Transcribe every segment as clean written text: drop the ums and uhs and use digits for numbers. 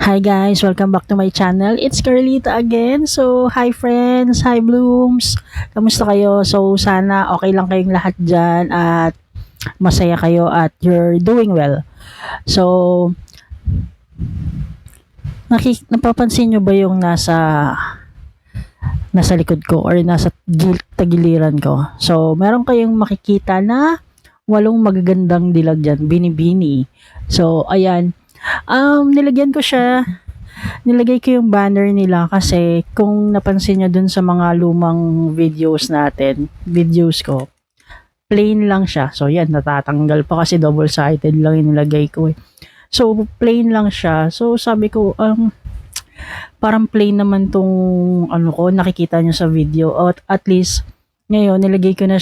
Hi guys, welcome back to my channel. It's Carlita again. So, hi friends, hi blooms. Kamusta kayo? So, sana okay lang kayong lahat dyan at masaya kayo at you're doing well. So, napapansin nyo ba yung nasa likod ko or nasa tagiliran ko? So, meron kayong makikita na 8 magagandang dilag dyan, binibini. So, ayan. Nilagyan ko siya, nilagay ko yung banner nila kasi kung napansin nyo dun sa mga lumang videos ko, plain lang siya. So, yan, natatanggal pa kasi double-sided lang yung nilagay ko eh. So, plain lang siya. So, sabi ko, parang plain naman tong nakikita nyo sa video. At least, ngayon, nilagay ko na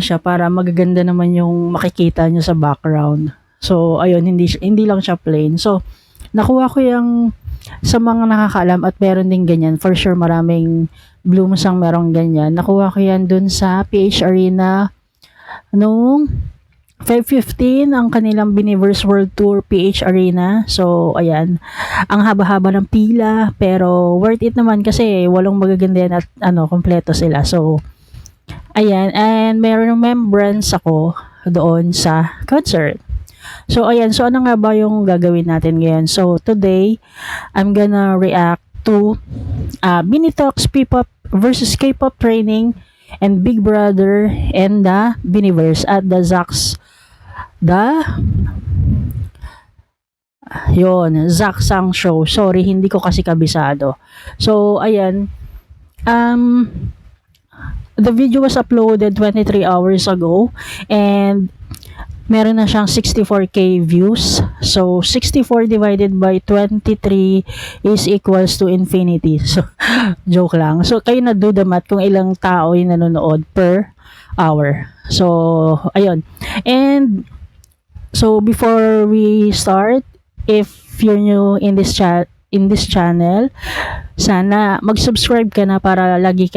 siya para magaganda naman yung makikita nyo sa background. So, ayun, hindi lang siya plain. So, nakuha ko yung sa mga nakakaalam at meron din ganyan. For sure, maraming blooms ang merong ganyan. Nakuha ko yan dun sa PH Arena noong 5:15 ang kanilang Biniverse World Tour PH Arena. So, ayan. Ang haba-haba ng pila, pero worth it naman kasi 8 magaganda yan at kompleto sila. So, ayan. And meron ng membrance ako doon sa concert. So, ayan. So, ano nga ba yung gagawin natin ngayon? So, today, I'm gonna react to Binitox P-pop versus K-pop training and Big Brother and the Biniverse at the Zaksang show. Sorry, hindi ko kasi kabisado. So, ayan. The video was uploaded 23 hours ago and meron na siyang 64k views. So, 64 divided by 23 is equals to infinity. So, joke lang. So, kayo na do the math kung ilang tao yung nanonood per hour. So, ayun. And, so, before we start, if you're new in this channel, sana mag-subscribe ka na para lagi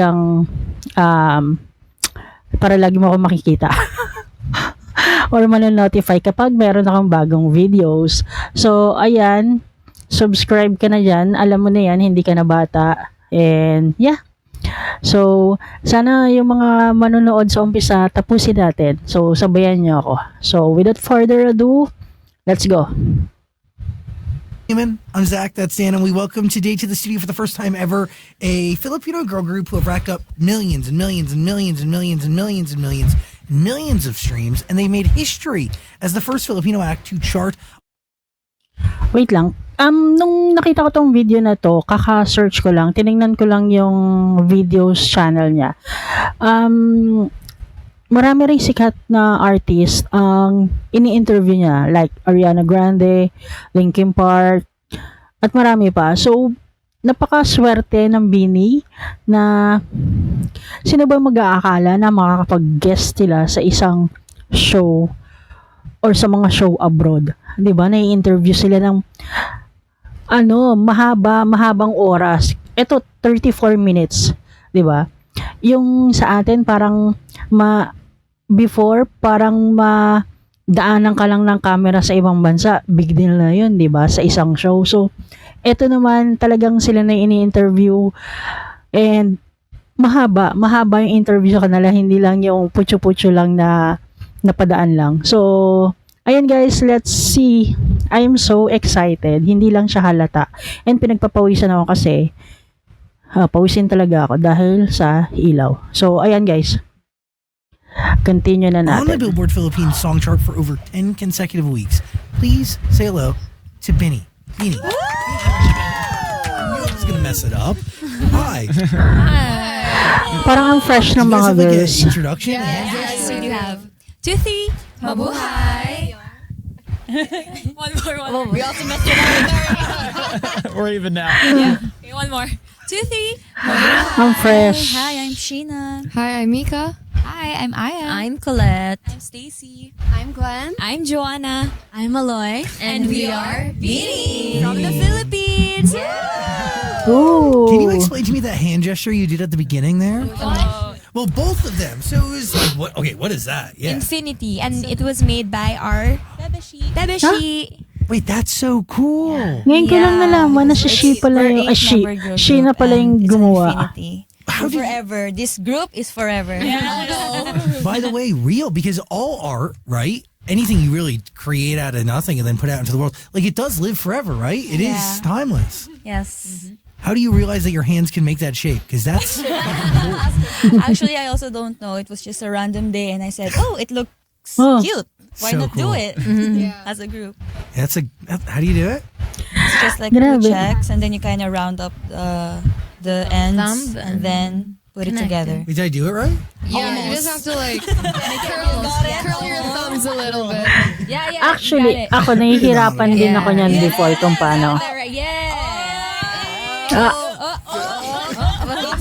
mo ako makikita. Or manonotify kapag meron akong bagong videos. So, ayan, subscribe ka na dyan. Alam mo na yan, hindi ka na bata. And, yeah. So, sana yung mga manonood sa umpisa, tapusin natin. So, sabayan nyo ako. So, without further ado, let's go. I'm Zach, that's Dan, and we welcome today to the studio for the first time ever a Filipino girl group who have racked up millions and millions and millions and millions and millions and millions and millions of streams, and they made history as the first Filipino act to chart. Wait lang. Nung nakita ko tong video na to, kaka-search ko lang, tiningnan ko lang yung videos channel niya. Marami ring sikat na artist ang ini-interview niya, like Ariana Grande, Linkin Park, at marami pa. So, napakaswerte ng Bini na sino ba mag-aakala na makakapag-guest sila sa isang show or sa mga show abroad. 'Di ba? Nai-interview sila ng mahabang oras. Ito 34 minutes, 'di ba? Yung sa atin parang before daanan ka lang ng camera sa ibang bansa, big deal na yun, di ba, sa isang show. So, eto naman talagang sila na ini-interview and mahaba yung interview sa kanila, hindi lang yung putyo-putyo lang na napadaan lang. So, ayan guys, let's see. I'm so excited. Hindi lang siya halata. And pinagpapawisan ako kasi pawisin talaga ako dahil sa ilaw. So, ayan guys. Continue na natin. On the Billboard Philippines song chart for over 10 consecutive weeks. Please say hello to Bini. Bini. I knew I was gonna mess it up. Hi. Parang ang fresh ng You guys mga have like girls. an introduction? Yes, we do have. 2, 3, mabuhay! one more. We also messed it up. Or even now. Yeah. Okay, one more. 2, 3, mabuhay! Ang fresh. Hi, I'm Sheena. Hi, I'm Mika. Hi, I'm Aya. I'm Colette. I'm Stacy. I'm Gwen. I'm Joanna. I'm Aloy. And we are Bini from the Philippines. Ooh. Can you explain to me that hand gesture you did at the beginning there? Oh. Well, both of them. So it was like, what? Okay, what is that? Yeah. Infinity. And it was made by our Bebeshi. Wait, that's so cool. Ngayon ko lang nalaman na si She pala yung, she na pala yung gumawa. How did- Forever. This group is forever. By the way, real, because all art, right? Anything you really create out of nothing and then put out into the world, like it does live forever, right? It is Yeah. timeless. Yes. How do you realize that your hands can make that shape? Because that's Actually, I also don't know. It was just a random day, and I said, "Oh, it looks Oh. cute. Why So not do cool. it as a group?" how do you do it? It's just like Grabe. two checks, and then you kind of round up the ends, Thumbs and then put it connect together. Wait, did I do it right? Yeah, you just have to like curl your thumbs a little bit. Yeah, yeah. Actually, ako nahihirapan din ako niyan before kung paano. Right, yeah. It's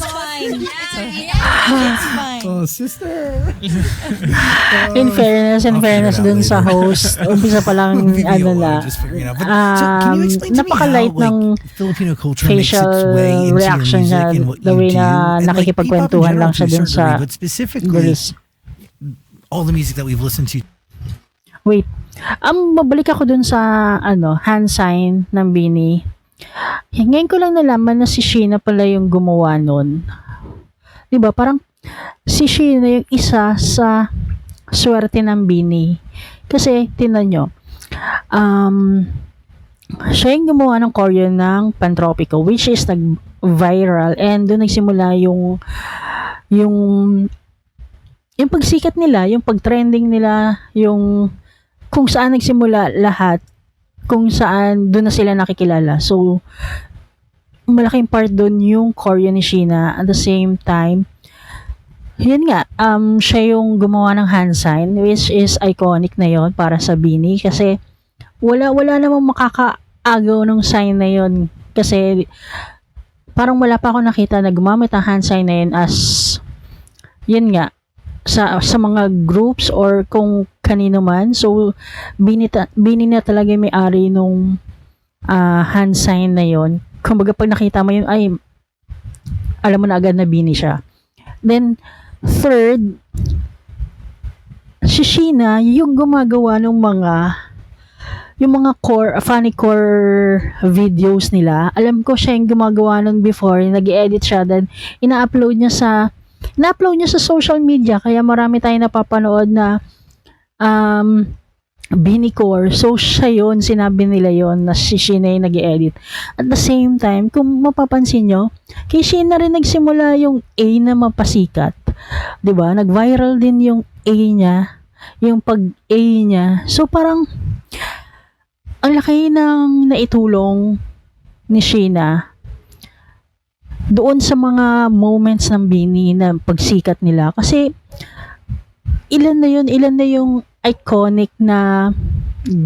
fine. It's fine. Oh, sister. In fairness I'll figure it out dun sa later. host, umpisa pa lang, ano na, Just figuring out. But, so can you explain to me napaka-light how, ng like, Filipino culture makes its facial way into your reaction music niya, and what the you way do? na And, like, P-pop in nakikipagkwentuhan general lang to siya a dun certain sa degree, but specifically, Gulis. all the music that we've listened to. Wait, mabalik ako dun sa, hand sign ng Bini. Ngayon ko lang nalaman na si Sheena pala yung gumawa nun. Diba, parang, si Sheena yung isa sa swerte ng Bini. Kasi, tinan nyo, siya yung gumawa ng choreo ng Pantropico, which is nag-viral, and doon nagsimula yung pagsikat nila, yung pag-trending nila, yung kung saan nagsimula lahat, kung saan doon na sila nakikilala. So, malaking part doon yung choreo ni Sheena. At the same time, yun nga, siya yung gumawa ng hand sign, which is iconic na yon para sa Bini. Kasi, wala namang makakaagaw ng sign na yon. Kasi, parang wala pa ako nakita na gumamit ang hand sign na yun as, yun nga, sa mga groups or kung kanino man. So, Bini na talaga yung may-ari nung hand sign na yon. Kumbaga pag nakita mo yun, ay, alam mo na agad na Bini siya. Then, third, si Sheena, yung gumagawa ng yung mga funny core videos nila. Alam ko siya yung gumagawa nun before, nag-edit siya, then ina-upload niya sa social media, kaya marami tayong napapanood na Binicore. So, siya yun, sinabi nila yon na si Sheena yung nag-edit. At the same time, kung mapapansin nyo, kay Sheena rin nagsimula yung A na mapasikat. 'Di ba? Nag-viral din yung A niya, yung pag-A niya. So, parang, ang laki ng naitulong ni Sheena doon sa mga moments ng Bini na pagsikat nila. Kasi, ilan na yung iconic na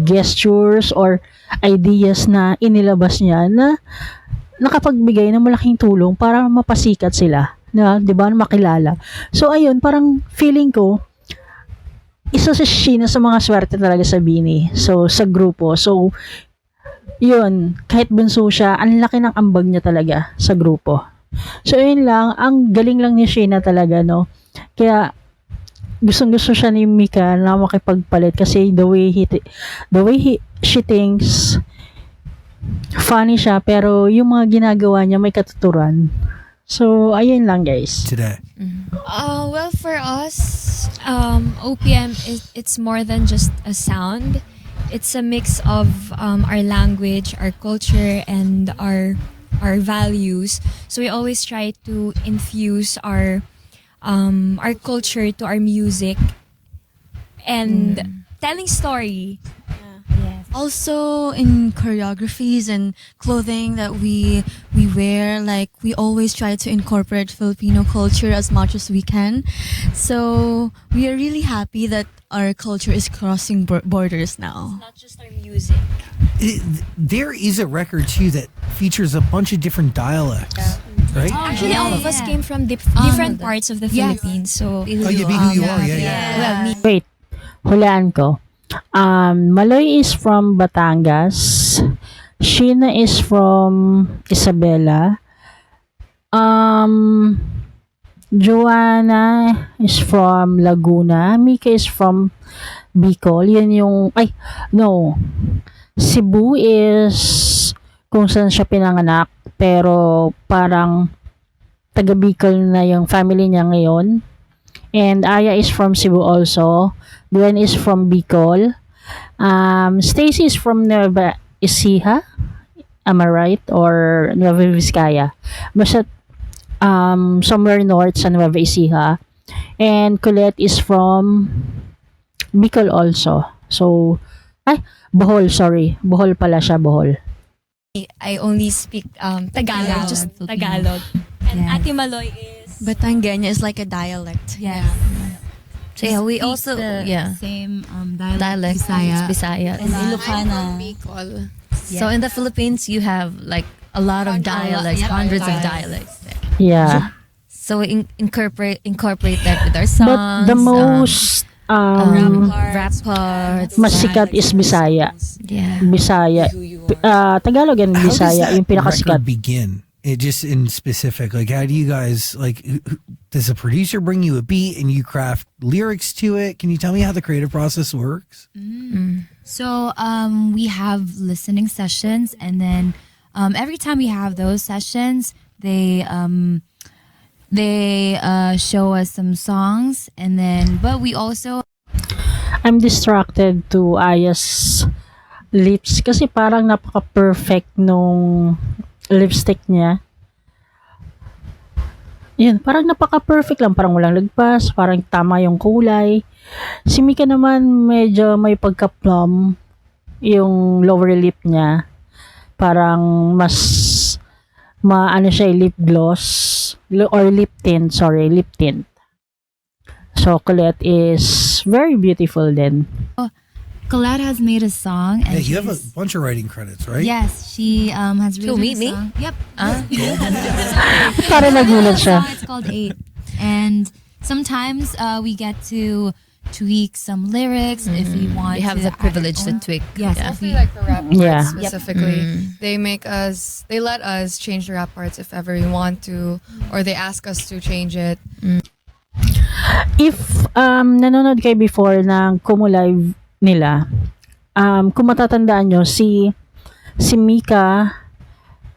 gestures or ideas na inilabas niya na nakapagbigay ng malaking tulong para mapasikat sila. Na, 'di ba? Makilala. So, ayun, parang feeling ko, isa si Sheena sa mga swerte talaga sa Bini. So, sa grupo. So, yun, kahit bunso siya, ang laki ng ambag niya talaga sa grupo. So, yun lang, ang galing lang ni Sheena talaga, no? Kaya, gustong-gusto siya ni Mika na makipagpalit kasi the way she thinks, funny siya, pero yung mga ginagawa niya may katuturan. So, ayun lang, guys. Today. Well, for us, OPM it's more than just a sound. It's a mix of our language, our culture, and our values. So we always try to infuse our culture to our music and telling story. Also in choreographies and clothing that we wear, like we always try to incorporate Filipino culture as much as we can. So we are really happy that our culture is crossing borders now. Not just our music. There is a record too that features a bunch of different dialects, right? Actually, all of us came from different parts of the Philippines. So, Oh, you be who you are, yeah. well, me. Wait, hulaan ko. Maloy is from Batangas. Sheena is from Isabela. Joanna is from Laguna. Mika is from Bicol. Yan yung, Cebu is kung saan siya pinanganak, pero parang taga Bicol na yung family niya ngayon. And Aya is from Cebu also. Gwen is from Bicol. Stacy is from Nueva Ecija. Am I right? Or Nueva Vizcaya. Basta somewhere north sa Nueva Ecija. And Colette is from Bicol also. So, Bohol, sorry. Bohol pala siya, Bohol. I only speak Tagalog, just Tagalog. And Yeah. Ate Maloy is Batangueña is like a dialect. yes. So yeah, we speak also the yeah same dialect, dialect Bisaya. Bisaya. And Ilocana. Bicol. So in the Philippines, you have like a lot of dialects, hundreds of dialects. Yeah. So we incorporate that with our songs. But the most rap parts. mas sikat is Bisaya. Yeah. Bisaya. Tagalog and How does Bisaya that yung pinakasikat. record begin? It just in specific, like how do you guys like? Does a producer bring you a beat and you craft lyrics to it? Can you tell me how the creative process works? So we have listening sessions, and then every time we have those sessions, they show us some songs, and then but we also I'm distracted to Aya's lips kasi parang napaka-perfect nung lipstick niya. Yun, parang napaka-perfect lang. Parang walang lagpas, parang tama yung kulay. Si Mika naman medyo may pagka-plum yung lower lip niya. Parang mas maano siya, lip gloss or lip tint, sorry, lip tint. So, Colette is very beautiful then. Colette has made a song, and Hey, you have a she's- bunch of writing credits, right? yes, she has To written meet a me? song. Yep. Parang nagulat siya. It's called 8. And sometimes we get to tweak some lyrics if we want. We have to the privilege add our to own. tweak. Yes, Yeah. if we, Mostly like the rap parts Yeah. specifically. They let us change the rap parts if ever we want to, or they ask us to change it. If nanonood kayo before ng Kumu Live nila, kung matatandaan nyo, si Mika,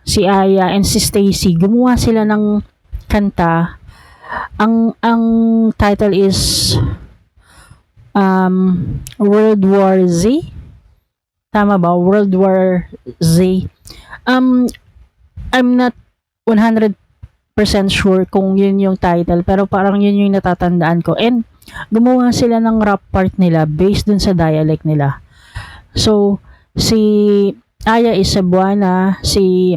si Aya, and si Stacy, gumawa sila ng kanta. Ang title is World War Z. Tama ba? World War Z. I'm not 100% sure kung yun yung title, pero parang yun yung natatandaan ko. And gumawa sila ng rap part nila based dun sa dialect nila. So, si Aya is Cebuana, si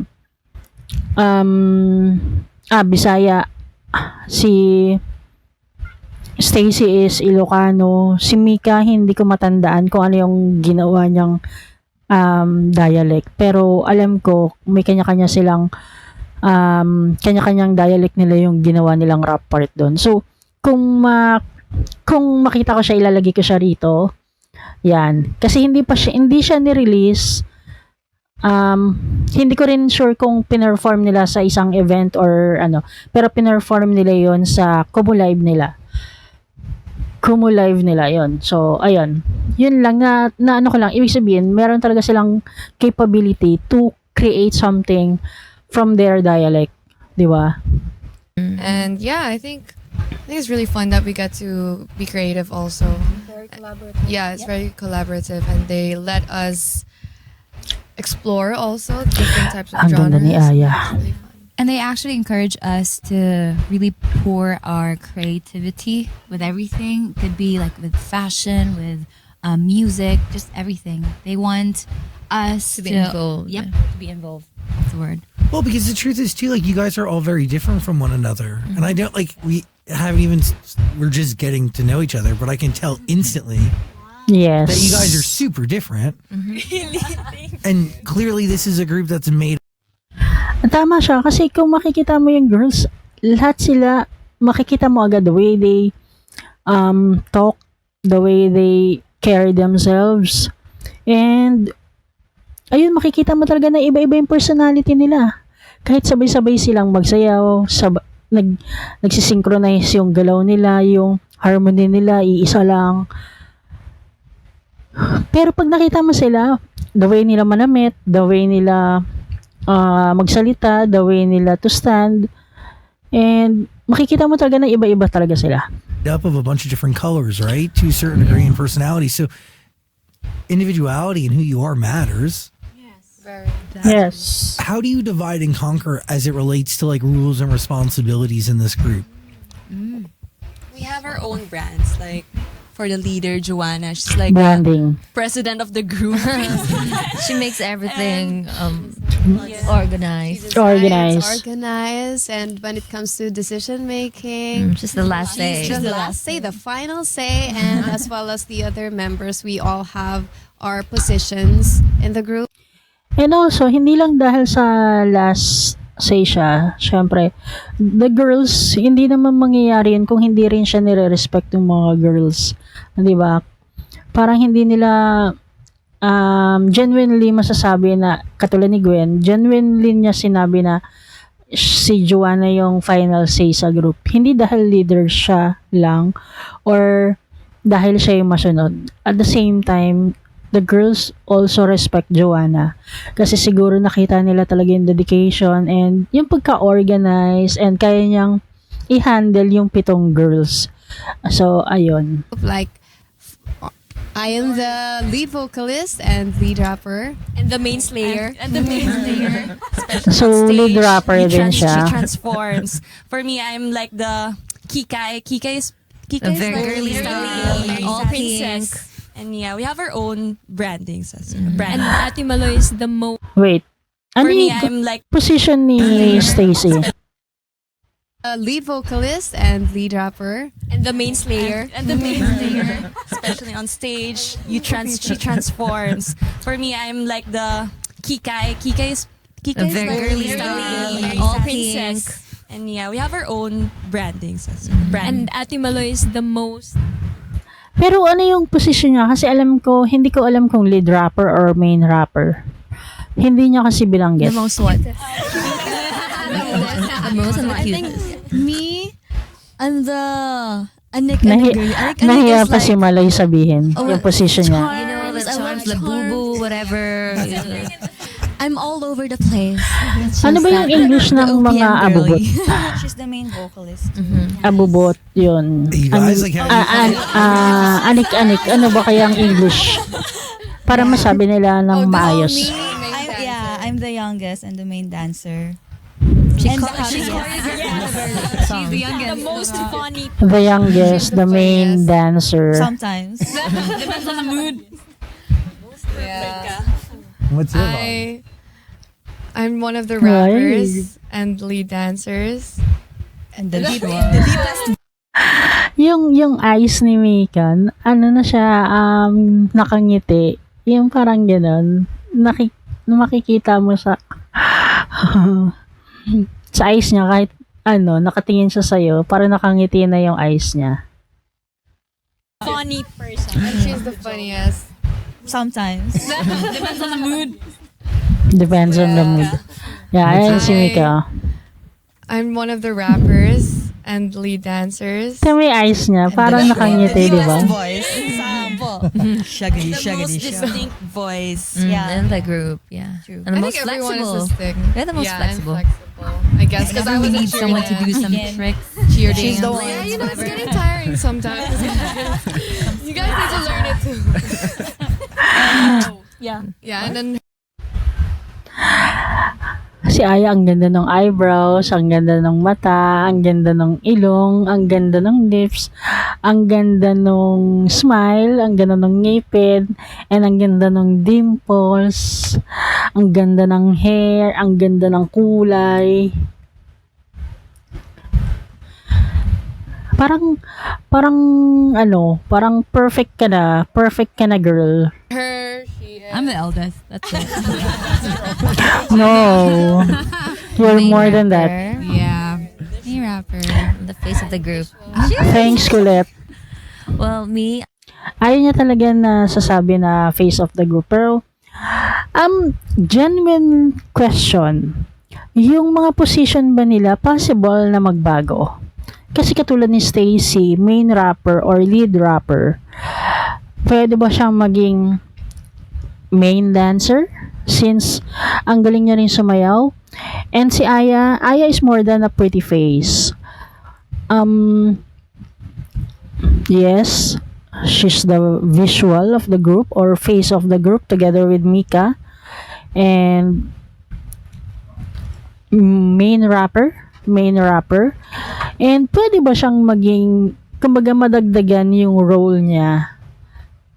Bisaya, si Stacy is Ilocano, si Mika hindi ko matandaan kung ano yung ginawa niyang dialect. Pero alam ko may kanya-kanya silang kanya-kanyang dialect nila yung ginawa nilang rap part doon. So, kung makita ko siya, ilalagay ko siya rito. Yan. Kasi hindi siya ni-release. Hindi ko rin sure kung pinerform nila sa isang event or ano. Pero pinerform nila yon sa Kumu Live nila. Kumu Live nila yon. So, ayun. Yun lang na ano ko lang. Ibig sabihin, meron talaga silang capability to create something from their dialect. Di ba? And yeah, I think it's really fun that we get to be creative also. Very collaborative. Yeah, it's very collaborative, and they let us explore also different types of Ang ganda genres. ni Aya. It's really fun. and they actually encourage us to really pour our creativity with everything. It could be like with fashion, with music, just everything. They want us To be involved. Yep, to be involved. That's the word. Well, because the truth is too, like you guys are all very different from one another, and I don't like we haven't even we're just getting to know each other, but I can tell instantly Yes. that you guys are super different. And clearly, this is a group that's made. Tama siya. Kasi kung makikita mo yung girls, lahat sila, makikita mo agad the way they talk, the way they carry themselves. And, ayun, makikita mo talaga na iba-iba yung personality nila. Kahit sabay-sabay silang magsayaw, nagsisynchronize yung galaw nila, yung harmony nila, iisa lang. Pero pag nakita mo sila, the way nila manamit, the way nila magsalita, the way nila to stand, and makikita mo talaga na iba-iba talaga sila. Up of a bunch of different colors, right? To a certain degree in personality. So individuality and who you are matters. Very. Yes. How do you divide and conquer as it relates to like rules and responsibilities in this group? We have our own brands. Like for the leader, Joanna, she's like Branding. president of the group. She makes everything organized. Organized. It's organized, and when it comes to decision making, Just the last day. the last say, the final say, and as well as the other members, we all have our positions in the group. And also, hindi lang dahil sa last say siya, syempre, the girls, hindi naman mangyayari yun kung hindi rin siya nire-respect ng mga girls. Di ba? Parang hindi nila genuinely masasabi na, katulad ni Gwen, genuinely niya sinabi na si Joanna yung final say sa group. Hindi dahil leader siya lang or dahil siya yung masunod. At the same time, the girls also respect Joanna kasi siguro nakita nila talaga yung dedication and yung pagka-organize and kaya niyang i-handle yung 7 girls. So, ayun. Like, I am the lead vocalist and lead rapper. And the main slayer. And the main slayer. So, lead rapper din She siya. transforms. For me, I'm like the Kikai. Kikai is very like girly literally style, all princess. And yeah, we have our own brandings as brand. And Ate Maloy is the most Wait. Ano For me, yung I'm like position ni Stacy? Lead vocalist and lead rapper. and the main slayer. and the main slayer, especially on stage. She transforms. For me, I'm like the Kikai. Kikai is very like girly literally style, all princess. pink. And yeah, we have our own brandings as And brand. Ate Maloy is the most Pero ano yung position niya? Kasi hindi ko alam kung lead rapper or main rapper. Hindi niya kasi The binanggit. most what? The most and the I think cutest. me, I'm the Anik Nahi- girl. Anik Nahiya is pa si Malay sabihin yung position niya. You know, the I charms, want the charms. boo-boo, whatever. I'm all over the place. It's Ano just ba yung that- English the ng OPM mga girly. abubot? She's the main vocalist. Abubot, yun. You guys, like, how do you Anik-anik. Ano ba kaya ang English? Para masabi nila ng maayos. I'm the youngest and the main dancer. She's She's the youngest. the most funny. The youngest, the main dancer. Sometimes. Depends on the mood. Yeah. What's your vibe? I'm one of the Right. rappers and lead dancers. And the lead Yung eyes ni Mikan, ano na siya, nakangiti. Yung parang gano'n. Makikita mo sa sa eyes niya kahit nakatingin siya sa'yo, parang nakangiti na yung eyes niya. Funny person. And she's the funniest. Sometimes. Depends on the mood. Depends on the mood. Yeah, ayan si Mika. I'm one of the rappers and lead dancers. Ito may eyes niya, parang nakangiti, di ba? voice. Sample. Shaggy, The most distinct voice. Yeah. In the group, yeah. True. And the I most think everyone flexible. is this thing. They're the most yeah, flexible. I'm flexible. I guess because I Whenever was we a need someone to do some Again. tricks. cheer She's the dance. one. Yeah, you know, it's getting tiring sometimes. You guys need to learn it too. Yeah, and then Si Aya, ang ganda ng eyebrows, ang ganda ng mata, ang ganda ng ilong, ang ganda ng lips, ang ganda ng smile, ang ganda ng ngipin, and ang ganda ng dimples, ang ganda ng hair, ang ganda ng kulay. Parang perfect ka na girl. her, she is. I'm the eldest. That's it. No, you're more than that. Yeah. Me rapper. The face of the group. Thanks, Colette. Well, me, Ayaw niya talaga na sasabi na face of the group. Pero, genuine question. Yung mga position ba nila possible na magbago? Kasi katulad ni Stacy, main rapper or lead rapper, pwede ba siyang maging main dancer since ang galing niya rin sumayaw. And si Aya is more than a pretty face. Yes, she's the visual of the group or face of the group together with Mika. And main rapper. And pwede ba siyang maging, kumbaga madagdagan yung role niya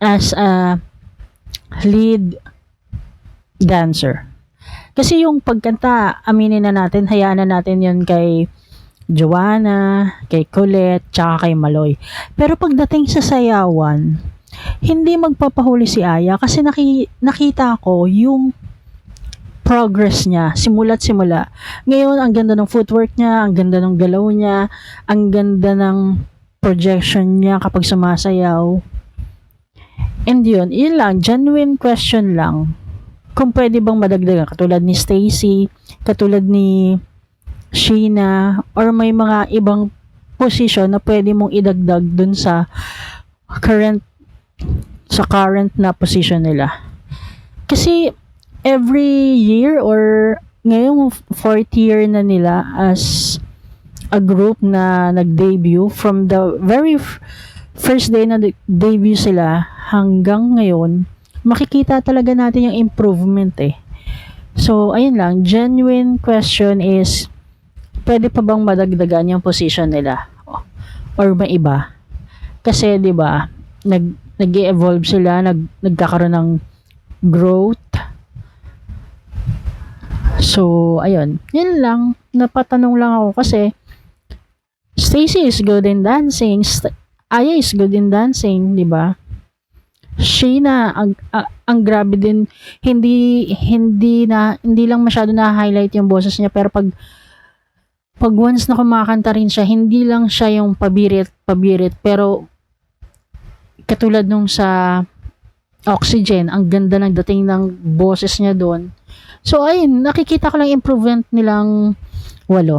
as a lead dancer. Kasi yung pagkanta, aminin na natin, hayaan na natin yun kay Joanna, kay Colette, tsaka kay Maloy. Pero pagdating sa sayawan, hindi magpapahuli si Aya kasi nakita ko yung progress niya, simula't simula. Ngayon, ang ganda ng footwork niya, ang ganda ng galaw niya, ang ganda ng projection niya kapag sumasayaw. And yun lang, genuine question lang. Kung pwede bang madagdagan, katulad ni Stacy, katulad ni Sheena, or may mga ibang position na pwede mong idagdag dun sa current na position nila. Kasi every year or ngayong 4th year na nila as a group na nag-debut from the very first day na debut sila hanggang ngayon, makikita talaga natin yung improvement eh. So, ayun lang, genuine question is, pwede pa bang madagdagan yung position nila? Or may iba? Kasi, di ba, nag-evolve sila, nagkakaroon ng growth. So, ayun. Yun lang. Napatanong lang ako kasi Stacy is good in dancing. Aya is good in dancing, di ba? Sheena, ang grabe din. Hindi lang masyado na-highlight yung boses niya. Pero pag once na kumakanta rin siya, hindi lang siya yung pabirit. Pero katulad nung sa Oxygen, ang ganda ng dating ng boses niya doon. So, ayun, nakikita ko lang improvement nilang 8.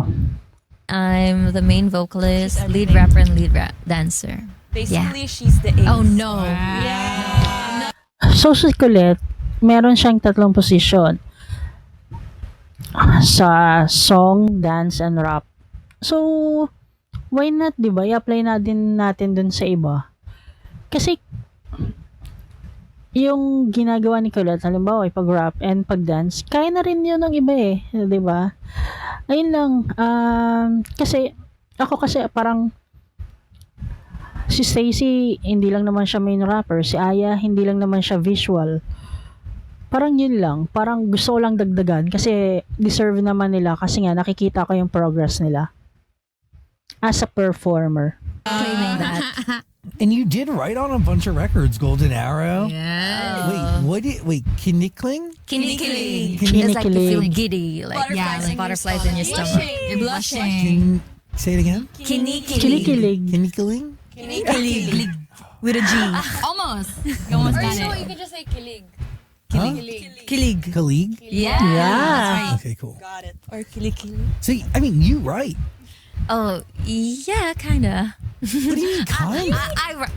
I'm the main vocalist, lead rapper, and lead dancer. Basically, she's the ace. Oh no. So, si Colette, meron siyang 3 posisyon sa song, dance, and rap. So, why not, di ba? I-apply na din natin dun sa iba. Kasi, yung ginagawa ni Colette, halimbawa, pag-rap and pag-dance, kaya na rin yun ng iba eh. Di ba? Ayun lang. Kasi, ako kasi parang si Stacy, hindi lang naman siya main rapper. Si Aya, hindi lang naman siya visual. Parang yun lang. Parang gusto ko lang dagdagan kasi deserve naman nila kasi nga nakikita ko yung progress nila as a performer. Claiming that. And you did write on a bunch of records, Golden Arrow. Yeah. Wait, Kinikling? Kinikilig. Kinikilig. It's like you feel giddy. Like, Yeah, like butterflies in your stomach. You're blushing. Say it again. Kinikilig. Kinikling? Kilig. With a G. Almost. You almost got it. can just say kilig. Kilig. Kalik? Yeah. Okay, cool. Got it. Or kilikili. So, I mean, you write. Oh, yeah, kinda. What do you mean, kind?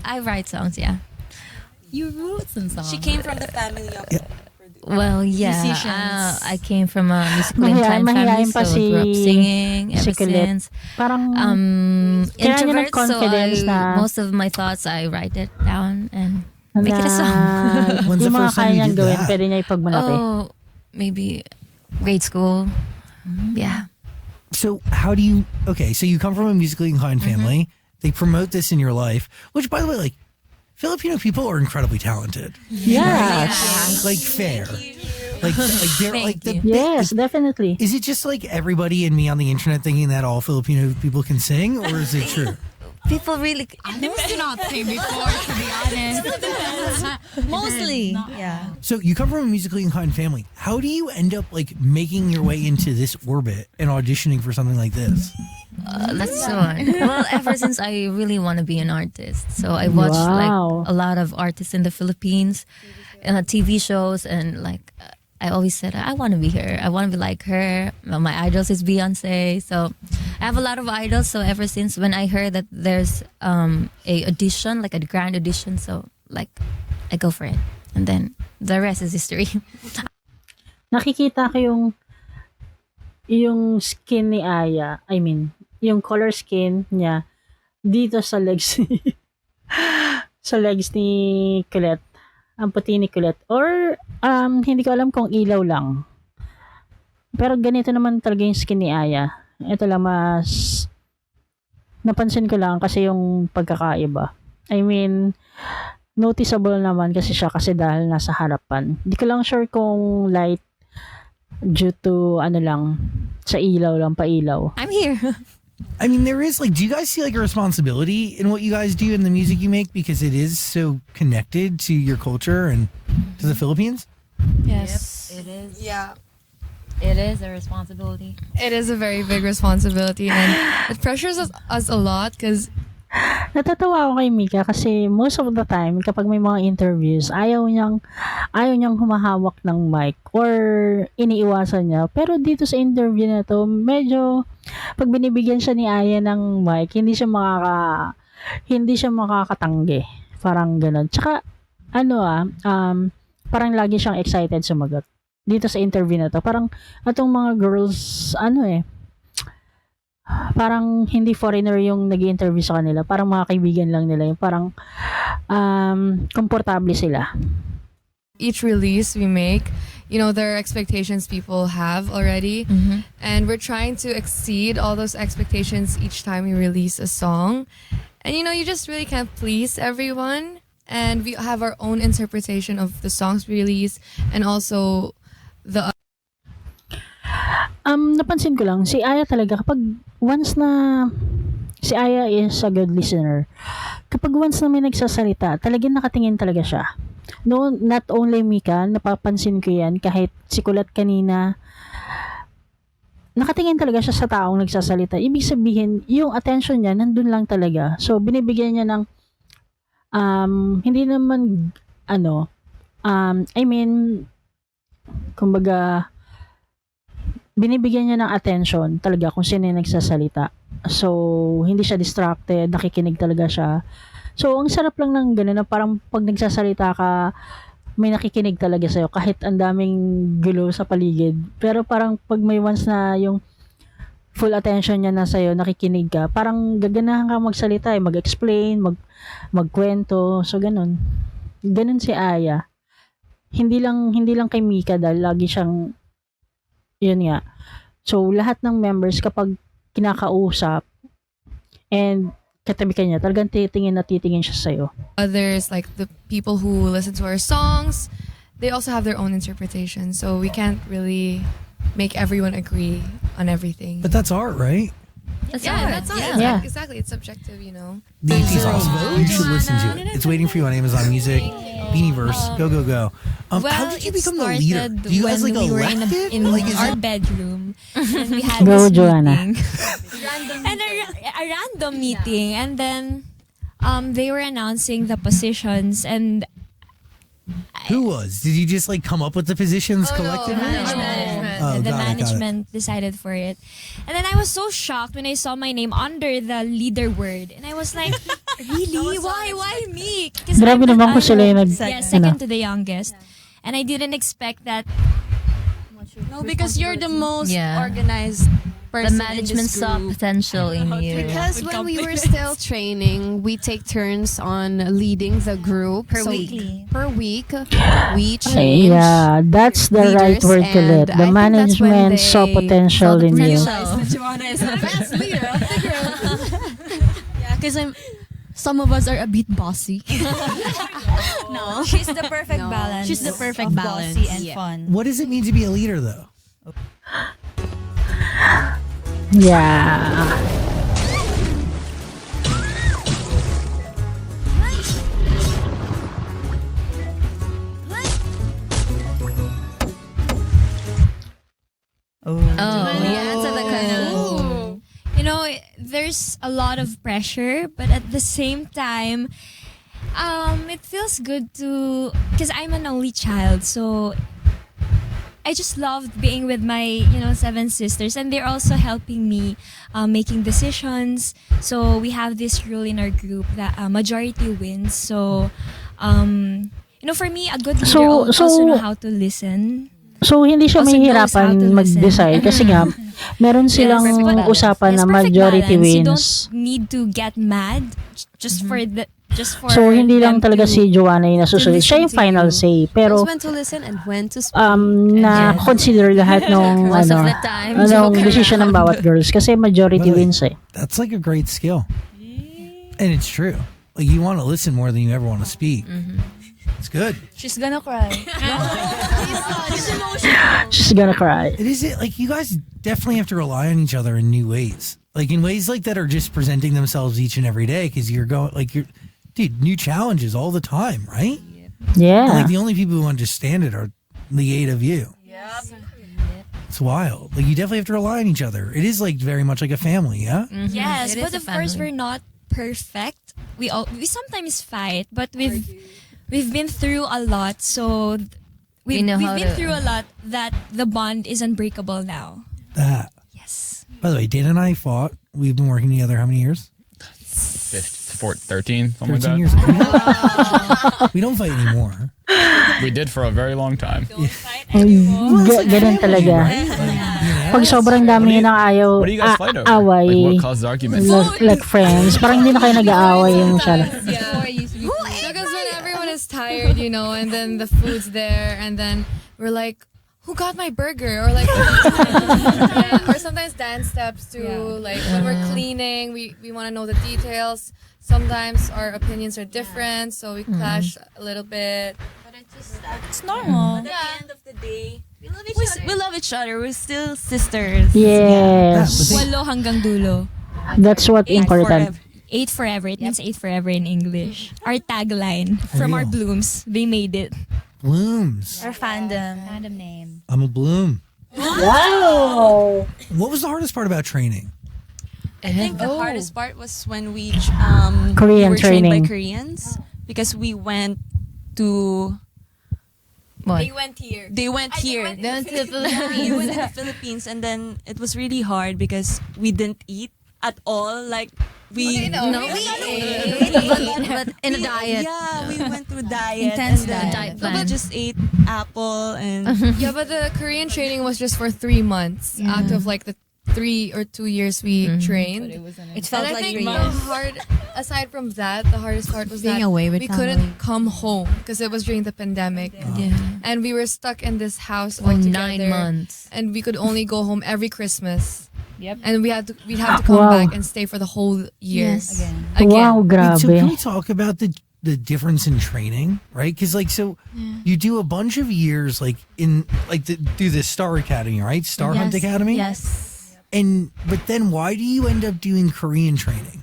I write songs, yeah. You wrote some songs. She came from the family of Well, yeah. Musicians. I came from a musical inclined mahihain family, pa so I grew up singing si ever Colette. since. Parang, kaya niya Introvert, so confidence na most of my thoughts, I write it down and make it a song. When's the yung mga first time kaya you niyang did gawin, that? pwede niya ipagmalaki. Oh, maybe grade school. Yeah. So, how do you, okay, so you come from a musically inclined family. They promote this in your life, which, by the way, like, Filipino people are incredibly talented. Yes. Like, fair. Like they're like the Yes, definitely. Is it just like everybody and me on the internet thinking that all Filipino people can sing, or is it true? People really. I used to not sing before, to be honest. Mostly. Yeah. So you come from a musically inclined family. How do you end up like making your way into this orbit and auditioning for something like this? That's so well, ever since I really want to be an artist. So I watched Wow. like a lot of artists in the Philippines, TV shows, and like I always said I want to be her. I want to be like her. Well, my idols is Beyonce. So I have a lot of idols. So ever since when I heard that there's a audition, like a grand audition, so like I go for it. And then the rest is history. Nakikita ko yung skin ni Aya, I mean, yung color skin niya dito sa legs sa legs ni Colette. Ang puti ni Colette. Or, hindi ko alam kung ilaw lang. Pero ganito naman talaga yung skin ni Aya. Ito lang mas napansin ko lang kasi yung pagkakaiba. I mean, noticeable naman kasi siya kasi dahil nasa harapan. Hindi ko lang sure kung light due to ano lang, sa ilaw lang, pailaw. I'm here. I mean, there is like, do you guys see like a responsibility in what you guys do in the music you make because it is so connected to your culture and to the Philippines? Yes. It is. Yeah. It is a responsibility. It is a very big responsibility, and it pressures us a lot because Natatawa ako kay Mika kasi most of the time kapag may mga interviews, ayaw niyang humahawak ng mic or iniiwasan niya. Pero dito sa interview na to, medyo pag binibigyan siya ni Aya ng mic, hindi siya makakatanggi. Parang ganun. Tsaka parang lagi siyang excited sumagot. Dito sa interview na to, parang atong mga girls parang hindi foreigner yung nag-i-interview sa kanila. Parang mga kaibigan lang nila. Yung parang komportable sila. each release we make, there are expectations people have already. And we're trying to exceed all those expectations each time we release a song. And you just really can't please everyone. And we have our own interpretation of the songs we release and also the napansin ko lang, si Aya talaga, kapag once na, si Aya is a good listener. Kapag once na may nagsasalita, talagang nakatingin talaga siya. No, not only Mika, napapansin ko yan, kahit si Kulat kanina, nakatingin talaga siya sa taong nagsasalita. Ibig sabihin, yung attention niya, nandun lang talaga. So, binibigyan niya ng, hindi naman, I mean, kumbaga, binibigyan niya ng attention talaga kung sino yung nagsasalita. So, hindi siya distracted, nakikinig talaga siya. So, ang sarap lang ng gano'n na parang pag nagsasalita ka, may nakikinig talaga sa'yo kahit ang daming gulo sa paligid. Pero parang pag may once na yung full attention niya na sa'yo, nakikinig ka, parang gaganahan ka magsalita, mag-explain, magkwento. So, ganun. Ganun si Aya. Hindi lang kay Mika dahil lagi siyang yun nga. So, lahat ng members kapag kinakausap and katabi ka niya, talagang titingin siya sa'yo. others, like the people who listen to our songs, they also have their own interpretation. So we can't really make everyone agree on everything. But that's art, right? That's art. Yeah. Exactly. It's subjective, The EP's awesome. You should listen to it. It's waiting for you on Amazon Music. Beanieverse. Go, go, go. How did you become the leader? Do you guys when we were elected? in Like, is our it- bedroom and we had Go, this Joanna. meeting. And a random meeting, and then they were announcing the positions, and Who was? Did you just come up with the positions collectively? Oh, the got it. management decided for it. And then I was so shocked when I saw my name under the leader word, and I was like, really? Why me? 'Cause Grabe I'm the- naman kung I'm sila yung second to the youngest, and I didn't expect that. No, because you're the most Yeah. organized The person management in this saw group. potential in you. Because when we were still training, we take turns on leading the group. Per So week. Per week, we change. Yeah, that's the right leaders, word to and let. I The think that's when management they saw potential in you. Realized that Joanna is the best leader of the group. Yeah, because some of us are a bit bossy. No. She's the perfect No. balance. She's the perfect of balance. bossy and Yeah. fun. What does it mean to be a leader, though? Yeah. Oh, yeah, answer the question. There's a lot of pressure, but at the same time, it feels good to, because I'm an only child, so I just loved being with my 7 sisters, and they're also helping me making decisions. So we have this rule in our group that majority wins. So for me, a good leader So- also know how to listen. So, hindi siya Also knows mahihirapan how to listen. mag-decide kasi nga, meron silang Yes, but- usapan na perfect majority balance. You wins. don't need to get mad just for So, hindi lang them talaga to- si Joanna yung nasusunod. listen Siya yung to final you. say. Pero, Knows when to listen and when to speak. na consider lahat ng Most of the time. anong decision ng bawat girls kasi majority Really? wins eh. That's like a great skill. And it's true. Like you want to listen more than you ever want to speak. It's good. She's gonna cry. She's gonna cry. It is it like you guys definitely have to rely on each other in new ways. Like in ways like that are just presenting themselves each and every day because you're going like you're dude, new challenges all the time, right? Yeah. Like the only people who understand it are the 8 of you. It's wild. Like you definitely have to rely on each other. It is like very much like a family, yeah? Yes, It but is a of course family. we're not perfect. We sometimes fight, but we've been through a lot, so We know we've how been to- through a lot that the bond is unbreakable now. That. Yes. By the way, Dan and I fought. We've been working together how many years? 13, something 13 like years. that. We don't fight anymore. We did for a very long time. Ganun talaga. Pag sobrang dami ng ayaw, What do you guys fight over? away, Like what caused the argument? like friends, parang hindi na kayo nag-aaway yung masyado. Because when everyone is tired, and then the food's there, and then we're like, who got my burger? Or like, yeah, or sometimes Dan steps to, like, when we're cleaning, we want to know the details. Sometimes our opinions are different, so we clash a little bit. It's normal. But at the end of the day, we love each other. We're still sisters. Yes. Walo hanggang dulo. That's what important. 8 forever. It means 8 forever in English. Our tagline from our Real. blooms. They made it. Blooms. Our fandom. Random name. I'm a bloom. Wow! What was the hardest part about training? I think the hardest part was when we Korean we were trained training. by Koreans because we went to What? went here. they went here. They went to the We went to the Philippines and then it was really hard because we didn't eat at all. Like we No, we ate, but in a diet. Yeah, we went through diet. Intense and then diet We plan. just ate apple and Yeah, but the Korean training was just for 3 months out of like the 3 or 2 years we trained. It felt And I like think 3 the years. aside from that, the hardest part was Being that away with we family. couldn't come home because it was during the pandemic. And we were stuck in this house For all 9 together. months. And we could only go home every Christmas. Yep. And we'd have to come Wow. back and stay for the whole year. Yes. Again. Wow, Wait, so can we grabe. talk about the difference in training, right? Because like, so you do a bunch of years, like in like do the Star Academy, right? Star Hunt Academy. Yes. But then why do you end up doing Korean training?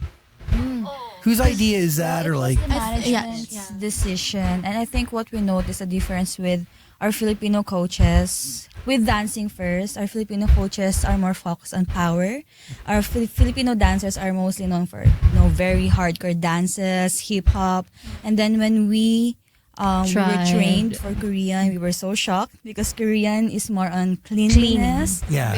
Whose idea is that, or like? Management's decision. And I think what we noticed a difference with our Filipino coaches, with dancing first, our Filipino coaches are more focused on power. Our Filipino dancers are mostly known for very hardcore dances, hip hop. And then when we were Tried. trained for Korean, we were so shocked because Korean is more on cleanliness, Yeah,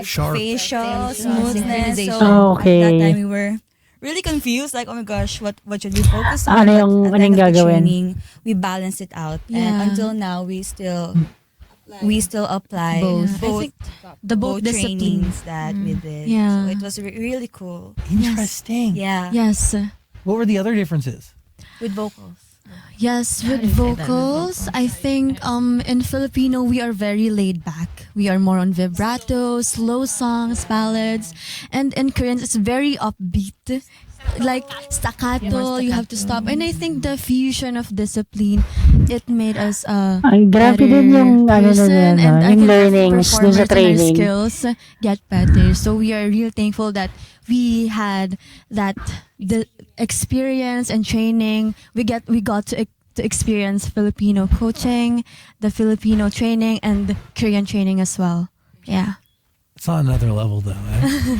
sharp. facial, smoothness. So Oh, okay. at that time we were really confused, like, oh my gosh, what should we focus on? Ano But yung- at the anong end of the gagawin? training, we balance it out. Yeah. And until now, we still apply Both. both, Both disciplines. trainings that we did. Yeah. So it was really cool. Interesting. Yeah. Yes. What were the other differences? With vocals. Yes, with vocals, I think in Filipino we are very laid back. We are more on vibrato, slow songs, ballads, and in Korean it's very upbeat, like staccato. You have to stop, and I think the fusion of discipline it made us Ang grabe din yung ano na person, yan, and I yung think learnings dun sa performers and our training. skills get better. So we are real thankful that we had the experience and training. We got to experience Filipino coaching, the Filipino training, and the Korean training as well. Yeah. It's on another level though. Eh?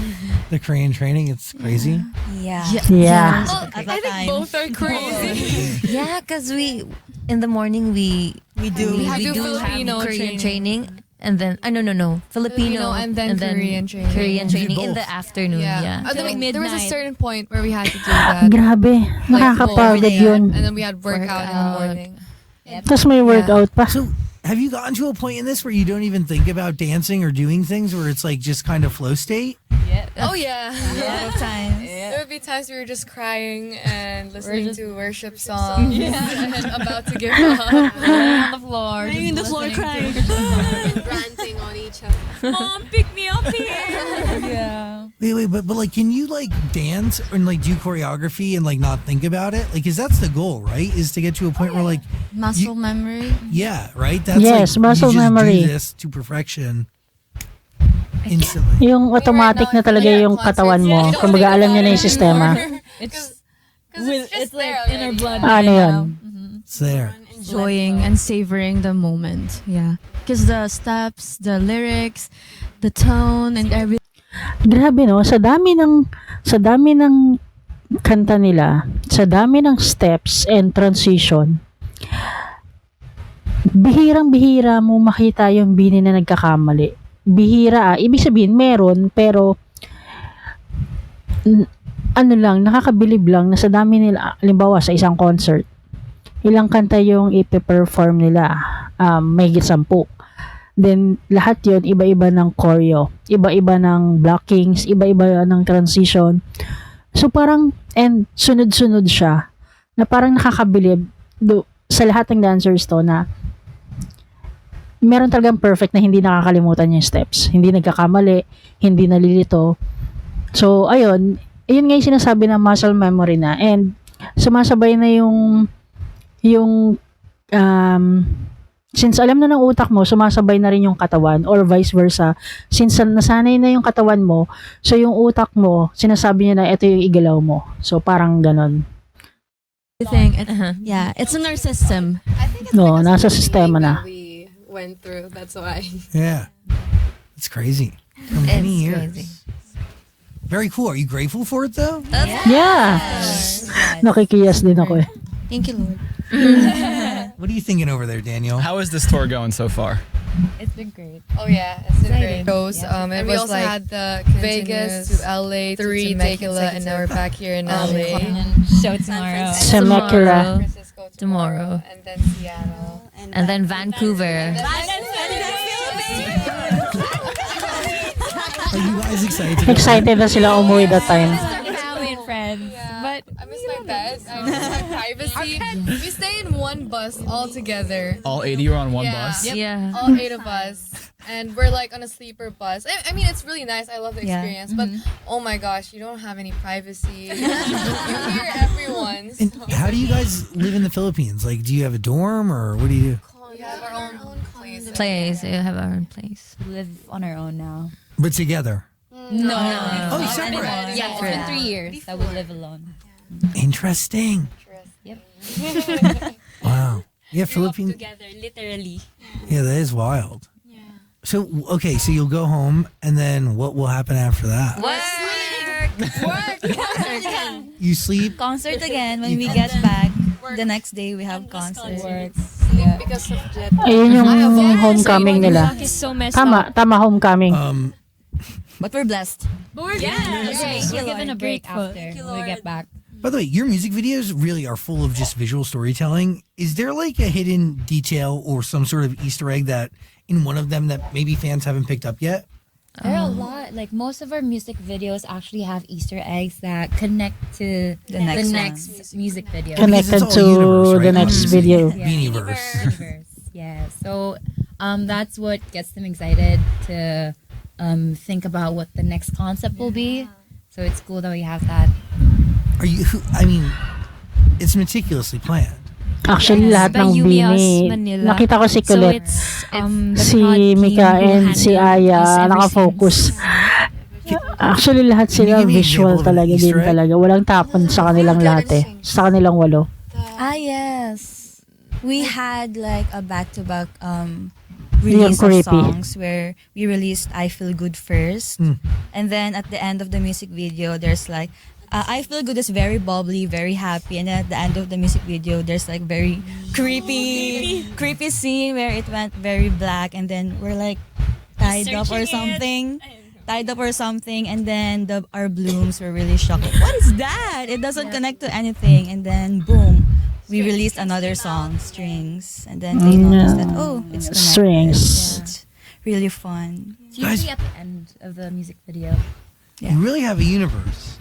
The Korean training, it's crazy. Yeah. Yeah. At that time. Both are crazy. Yeah, because in the morning we do. We have do Filipino have Korean training. training. And then, no. Filipino Filipino and then Korean training. Korean You did training in both. the afternoon, yeah. There was a Midnight. certain point where we had to do that. Grabe. Like, Nakakapagod both. yun. And then we had workout in the Workout. morning. Tapos may workout pa. So, have you gotten to a point in this where you don't even think about dancing or doing things, where it's like just kind of flow state? Oh yeah. A lot of times. There would be times we were just crying and listening to worship songs and about to give up. on the floor. Laying in the floor crying. Ranting on each other. Mom, pick me up here. Yeah. Wait, but like, can you like dance and like do choreography and like not think about it? Like, 'cause that's the goal, right? Is to get to a point where like, Muscle memory. yeah, right? That's Yes, like, muscle you just memory. do this to perfection instantly. Yung automatic na talaga yung katawan mo. Kumbaga, alam niya na yung sistema. It's It's like there in our already. blood. Ano yun? It's there. Enjoying and savoring the moment. Yeah. Because the steps, the lyrics, the tone, and everything. Grabe no, sa dami ng kanta nila, sa dami ng steps and transition, bihirang-bihira mo makita yung Bini na nagkakamali. Bihira ibig sabihin meron, pero ano lang, nakakabilib lang na sa dami nila, halimbawa sa isang concert, ilang kanta yung ipe-perform nila, mahigit 10. Then, lahat yun, iba-iba ng choreo, iba-iba ng blockings, iba-iba ng transition. So, parang, and sunod-sunod siya, na parang nakakabilib sa lahat ng dancers to na meron talagang perfect na hindi nakakalimutan yung steps. Hindi nagkakamali, hindi nalilito. So, ayun nga yung sinasabi na muscle memory na. And, sumasabay na yung since alam na ng utak mo, sumasabay na rin yung katawan or vice versa. Since nasanay na yung katawan mo, so yung utak mo, sinasabi niya na ito yung igalaw mo. So parang ganon. Yeah, it's in our system. I think it's No, because nasa of the sistema thing na. that we went through. That's why. Yeah. It's crazy. For many It's years. crazy. Very cool. Are you grateful for it though? Yeah! Nakikiyas din ako eh. Thank you, Lord. What are you thinking over there, Daniel? How is this tour going so far? It's been great. Oh yeah, it's been great. Shows. Yeah. It And we was also like had the Vegas to LA to Temecula, and now we're back here in LA. Show tomorrow. Temecula. Francisco Tomorrow. and then Seattle. And then Vancouver. Are you guys excited? to go? Excited na sila umuwi that time. Family and friends. But I miss my bed. I miss my privacy. We stay in one bus all together. All 80 are on one Yeah. bus? Yep. Yeah. All 8 of us. And we're like on a sleeper bus. I mean, it's really nice. I love the Yeah. experience. But oh my gosh, you don't have any privacy. You hear everyone. And how do you guys live in the Philippines? Like, do you have a dorm or what do you do? We have our own place. Place. We have our own place. We live on our own now. But together. No. Oh, separate. Yeah, it's been 3 years that we live alone. Interesting. Yep. Wow. Yeah, Philippines. Together, literally. Yeah, that is wild. So, okay, so you'll go home and then what will happen after that? You sleep? Concert again when we get back. The next day we have concert. Because of jet. Ayun yung homecoming nila. It's so messed Tama, homecoming. But we're blessed. We're given a break after we get back. By the way, your music videos really are full of just visual storytelling. Is there like a hidden detail or some sort of Easter egg that in one of them that maybe fans haven't picked up yet? There are a lot. Like most of our music videos actually have Easter eggs that connect to The next music video. Connected Because it's all to universe, right? the next video. Beanieverse. Universe. Yeah. So that's what gets them excited to think about what the next concept will be. So it's cool that we have that. Are you, I mean, it's meticulously planned. Actually, lahat ng Bini, nakita ko si Colette, si Mika, and si Aya, nakafocus. Actually, lahat sila visual talaga din talaga. Walang tapon sa kanilang lahat eh. Sa kanilang 8. Yes. We had like a back-to-back release of creepy songs where we released I Feel Good first. And then at the end of the music video, there's like, I Feel Good is very bubbly, very happy. And then at the end of the music video, there's like very creepy scene where it went very black. And then we're like tied up or something. And then our blooms were really shocked. Like, what is that? It doesn't connect to anything. And then boom, we released another song, Strings, and then they noticed that it's connected. Strings. Yeah, it's really fun. It's usually at the end of the music video. Yeah. You really have a universe.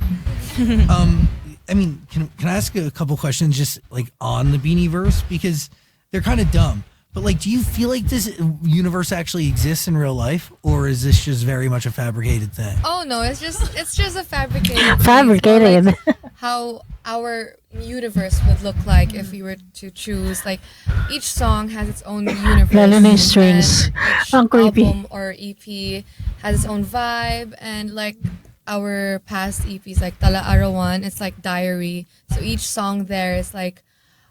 I mean, can I ask a couple questions just like on the Beanie verse, because they're kind of dumb. But like, do you feel like this universe actually exists in real life, or is this just very much a fabricated thing? Oh no, it's just a fabricated. Fabricated. Thing. Like how our universe would look like if we were to choose. Like each song has its own universe. Lalo na yung strings. and each Ang creepy. album or EP has its own vibe, and like our past EPs, like Tala Arawan, it's like diary. So each song there is like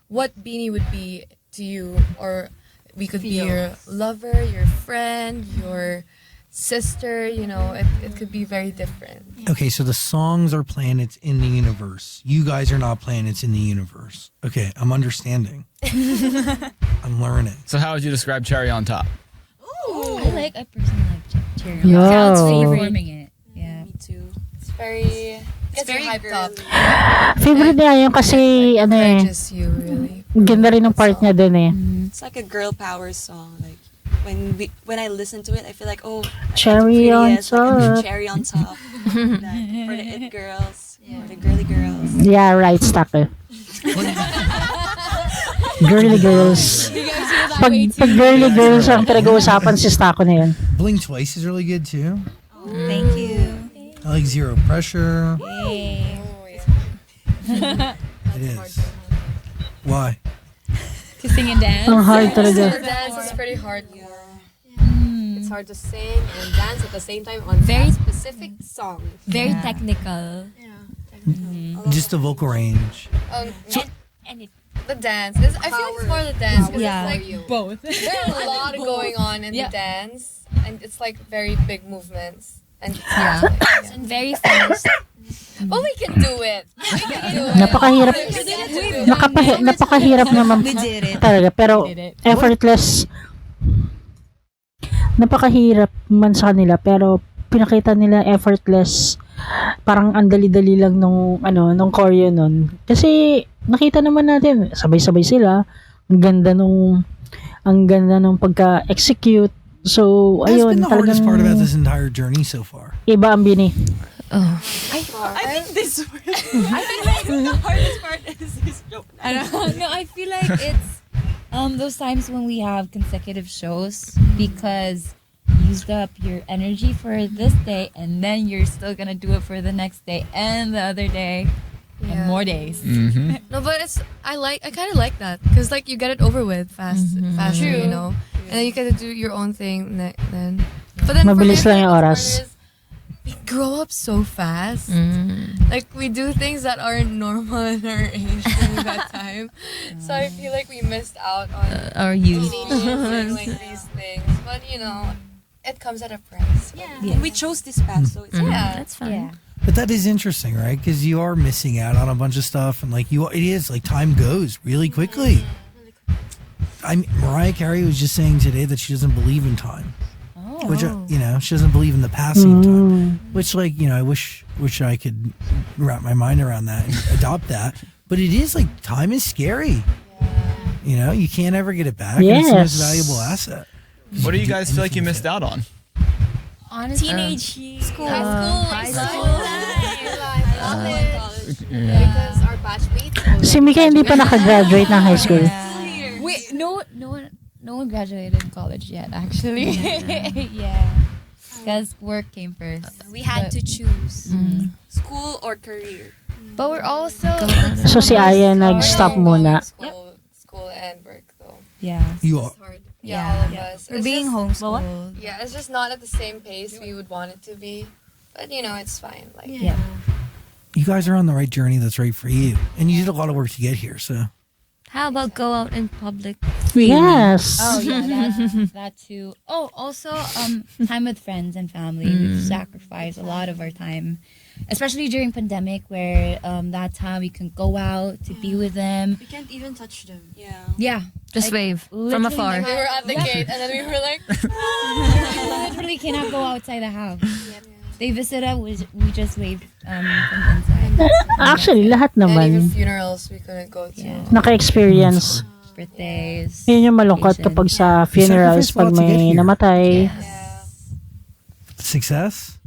what Beanie would be to you, or we could be your lover, your friend, your sister, you know, it could be very different. Okay, so the songs are planets in the universe. You guys are not planets in the universe. Okay, I'm understanding. I'm learning. So how would you describe Cherry on Top? I personally like Cherry. Yo. Sounds performing it. Yeah. Me too. It's very hyped up. Favorite niya yun kasi, ano eh, Just you, really. ganda rin ng part niya dun eh. It's like a girl power song. Like when I listen to it, I feel like Cherry on top. Cherry on top. Like, for the it girls, for the girly girls. Yeah, right, stuck eh. Girly girls. Pag girly girls ang pinag-uusapan si Stako na yun. Blink Twice is really good too. Thank you. I like Zero Pressure. Yay. It is. Why? To sing and dance. Ang hard The talaga. dance is pretty hard. It's hard to sing and dance at the same time on Very- that specific song. Very technical. Just the vocal range. And it, The dance. I feel like it's more the dance. 'Cause Yeah. it's like both. there's a lot going on in the dance, and it's like very big movements. And and very fast. but we can do it. We can do it. Napakahirap. We can do it. Napakahirap naman We did it. talaga. Pero effortless. Napakahirap man sa kanila, pero pinakita nila effortless. Parang ang dali-dali lang nung choreo nun. Kasi nakita naman natin, sabay-sabay sila. Ang ganda nung pagka-execute. So, What's ayun, been the hardest part about talagang this entire journey so far? iba ang Beanie. I think this word. I think like the hardest part is this joke. No, I feel like it's those times when we have consecutive shows because you used up your energy for this day and then you're still gonna do it for the next day and the other day and more days. Mm-hmm. No, but I kind of like that because like you get it over with faster, you know, and then you get to do your own thing then. But then Mabilis for lang yung the oras. part is, we grow up so fast. Like we do things that aren't normal in our age during that time. So I feel like we missed out on Our youth. doing like these things. But you know, it comes at a price. And we chose this path, so it's Yeah. That's fun. Yeah. But that is interesting, right? Because you are missing out on a bunch of stuff, and like it is like time goes really quickly. Mariah Carey was just saying today that she doesn't believe in time, which she doesn't believe in the passing of time. Which I wish I could wrap my mind around that and adopt that. But it is like time is scary. You can't ever get it back. And it's the most Yes. valuable asset. What do you guys feel like you missed out on? Honestly, School. high school. Because our batchmates. Si Mika hindi pa nakagraduate ng high school. Wait, no one graduated college yet. Actually, yeah, because work came first. We had But- to choose. school or career. But we're also So si Aya nag-stop muna. School and work though. yeah. You are. Yeah, all of us. We're It's being just- homeschooled. Yeah, it's just not at the same pace we would want it to be. But it's fine. Like Yeah. You guys are on the right journey. That's right for you, and you did a lot of work to get here. So How about go out in public? Yes. Oh yeah, that too. Oh, also time with friends and family. We've sacrificed a lot of our time, especially during pandemic, where that time we can go out to be with them. We can't even touch them. Yeah. Yeah, Just wave from literally afar. we were at the gate and then we were like, we literally cannot go outside the house. they visit us, we just wave from inside. Actually, lahat And even naman. funerals we couldn't go to. Naka-experience. Birthdays. Yun yung malungkot kapag sa funerals, pag may namatay. Success?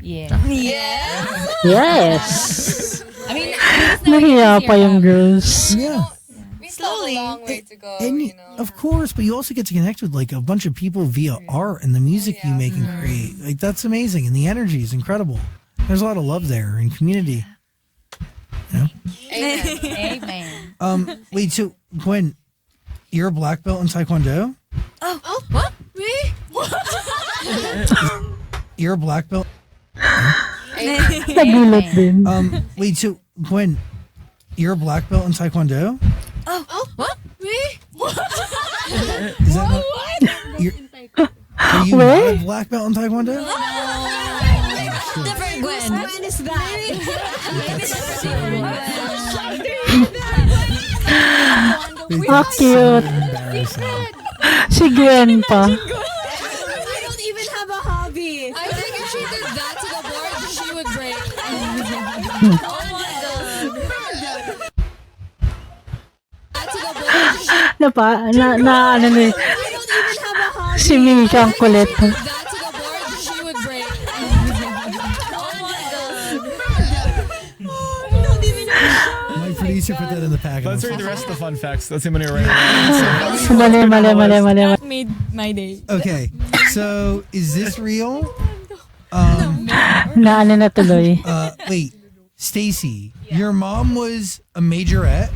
Yeah. Yes! I mean, Nahiya pa yung girls. Yeah. We still have a long way to go. And of course, but you also get to connect with like a bunch of people via art and the music you make and create. Like that's amazing, and the energy is incredible. There's a lot of love there and community. Yeah. Amen. Wait. So Gwen, you're a black belt in Taekwondo. Oh, what? Me? You're a black belt. Nagulat din. Wait. So Gwen, you're a black belt in Taekwondo. Oh, what? Me? Is that not? Are you not a black belt in Taekwondo? Different Gwen. When is Ah, cute. Si Gwen pa. I don't even have a hobby. I think if she did that to the board, she would break. Ano ni, si Mika ang kulit. That to the board, she would break. My producer put that in the packet. Let's read the rest of the fun facts. Let's see how many right. Mali. That made my day. Okay, so is this real? Na ano na tuloy. Wait, Stacy, your mom was a majorette,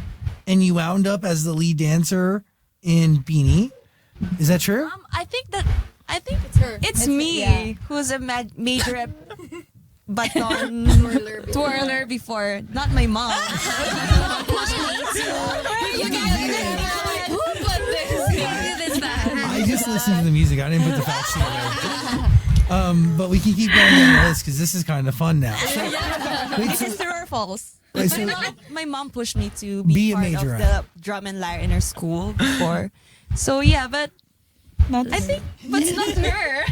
and you wound up as the lead dancer in Beanie. Is that true? I think it's her. It's me who's a major baton twirler before, not my mom. I just listened to the music. I didn't put the facts together. But we can keep going on the list because this is kind of fun now. This is true or false? Wait, so- My mom pushed me to Be be, a part of majorette. the drum and lyre in her school before. So yeah, but I think, but it's not her.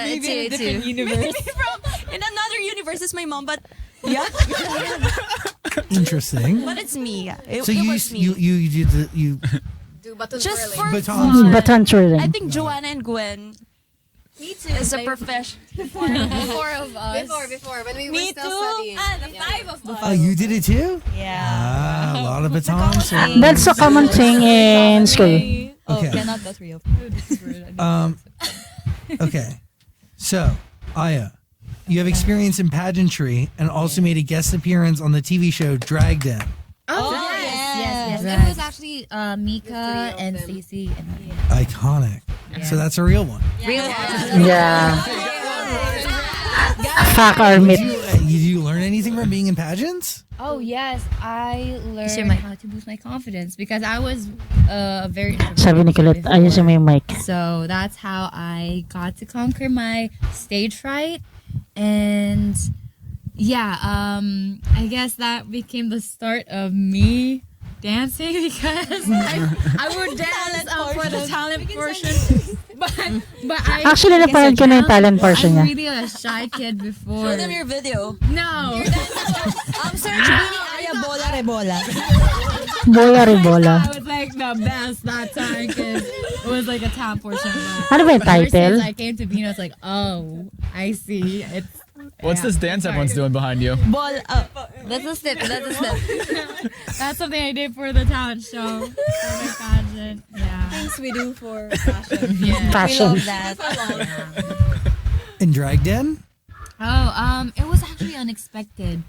Maybe in a different universe. Maybe in another universe, it's my mom. But yeah, Interesting. but it's me. Yeah. It, So it you was me. you did the you Do baton Just twirling. for baton. fun. Baton twirling. I think Joanna and Gwen. Me too. Is a profession. Four of us. Before, when we were Me still too. studying. The five of us. Oh, you did it too? Yeah. Ah, a lot of batons. So- That's a common thing in school. Oh, Okay. yeah, not that real. Okay. So, Aya, you have experience in pageantry and also made a guest appearance on the TV show Drag Them. Oh, yes. It was actually Mika and Stacey and I. Iconic. So that's a real one. Yeah. Fuck our Did meat. you learn anything from being in pageants? Oh yes, I Use your learned mic. how to boost my confidence because I was very Sabi ni Kulit, before. ayusin mo yung mic. So that's how I got to conquer my stage fright, and yeah, I guess that became the start of me dancing because I would dance for the talent portion, but I Actually, napanood ko na yung talent portion I'm niya. really a shy kid before. Show them your video. No. Search Beanie Aya Bola Rebola. Bola Ribola. I was like the best that time because it was like a talent portion. Ano ba yung Ever title? since I came to Beano, it's like, oh, I see. It's What's this dance everyone's doing behind you? Ball up. that's a step. That's a step. That's something I did for the talent show. For the pageant. Yeah. Things we do for fashion. Fashion. We love that. In Drag Den? Oh, it was actually unexpected.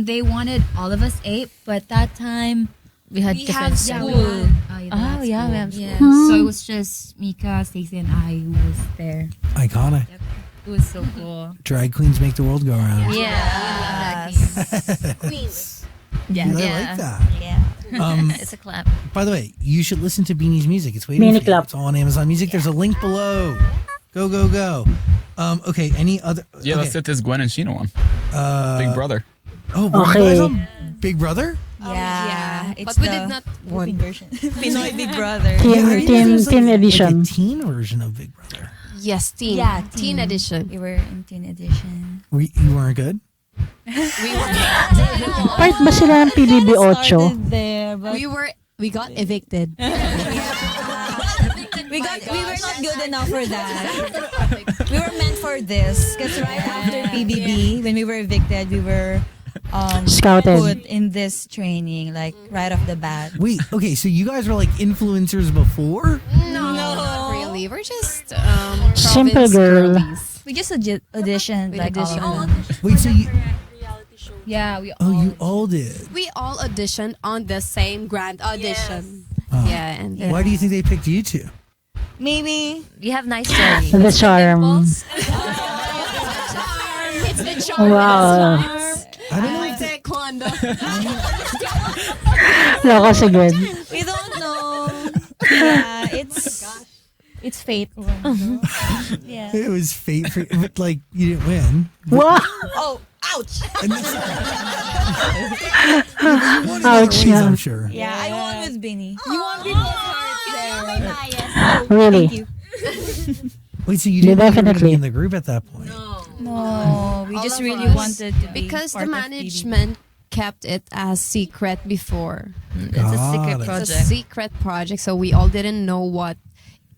They wanted all of us 8, but that time We had we different had school. school. Oh, yeah, we have Yeah. school. So it was just Mika, Stacey, and I who was there. Iconic. It was so cool. Drag queens make the world go around. Yeah. Queens. Yeah. I like that. Yeah. It's a clap. By the way, you should listen to Beanie's music. It's waiting Beanie for you. Club. It's all on Amazon Music. There's a link below. Go, go, go. Okay, any other... Yeah, okay. let's hit this Gwen and Sheena one. Big Brother. Oh, were you Okay. guys on Big Brother? Yeah. It's But we did not one version. Pinoy Big Brother. Teen edition. Like a teen version of Big Brother. Yes, teen. Yeah, teen edition. We were in teen edition. You weren't good? Part ba sila ng PBB 8? Started there, but We got evicted. we were not good enough for that. We were meant for this because right after PBB, when we were evicted, we were Scouted. put in this training like right off the bat. Wait, okay, so you guys were like influencers before? No, not really. We're just Simple province girl. girlies. We just auditioned like all of them. Wait, so you Yeah, we you all did. We all auditioned on the same grand audition. Oh. Yeah, and Why do you think they picked you two? Maybe You have nice stories. The charm. it's the charm. Wow. I don't know. Taekwondo. Loko si good. we don't know. Yeah, it's fate. Yeah. It was fate for, but like you didn't win. Wow. Oh, ouch. And this, you won in other Ouch, ways, yeah. I'm sure. Yeah, I won with Binny. You want people's hearts there. Really? Thank you. Wait, so you Yeah, didn't know you were gonna definitely. be in the group at that point? No, we All just of really us. wanted to be Because part the of management kept it as secret before. It's a secret Got it. It's a project. secret project, so we all didn't know what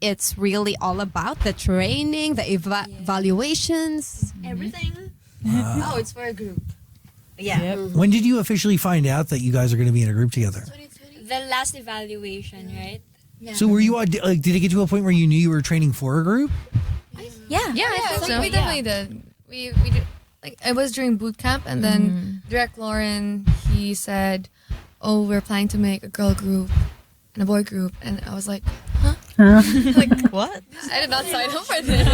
it's really all about. The training, the evaluations. everything. Wow. Oh, it's for a group. Yeah. When did you officially find out that you guys are going to be in a group together? The last evaluation, right? So were you like, did it get to a point where you knew you were training for a group? Yeah. Yeah, I think so. we definitely did. We did, like it was during boot camp, and then Direct Lauren, he said, "Oh, we're planning to make a girl group and a boy group," and I was like, Huh? like What? I did not sign up for this.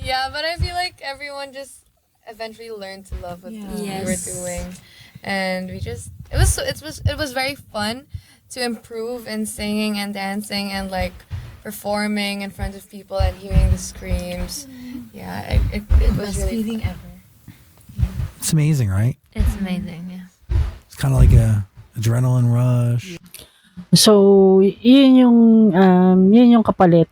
Yeah, but I feel like everyone just eventually learned to love what we were doing, and we just it was very fun to improve in singing and dancing and like performing in front of people and hearing the screams. Yeah, it was really feeling fun. ever. It's amazing, right? It's amazing. Yeah. It's kind of like a adrenaline rush. So, yun yung kapalit.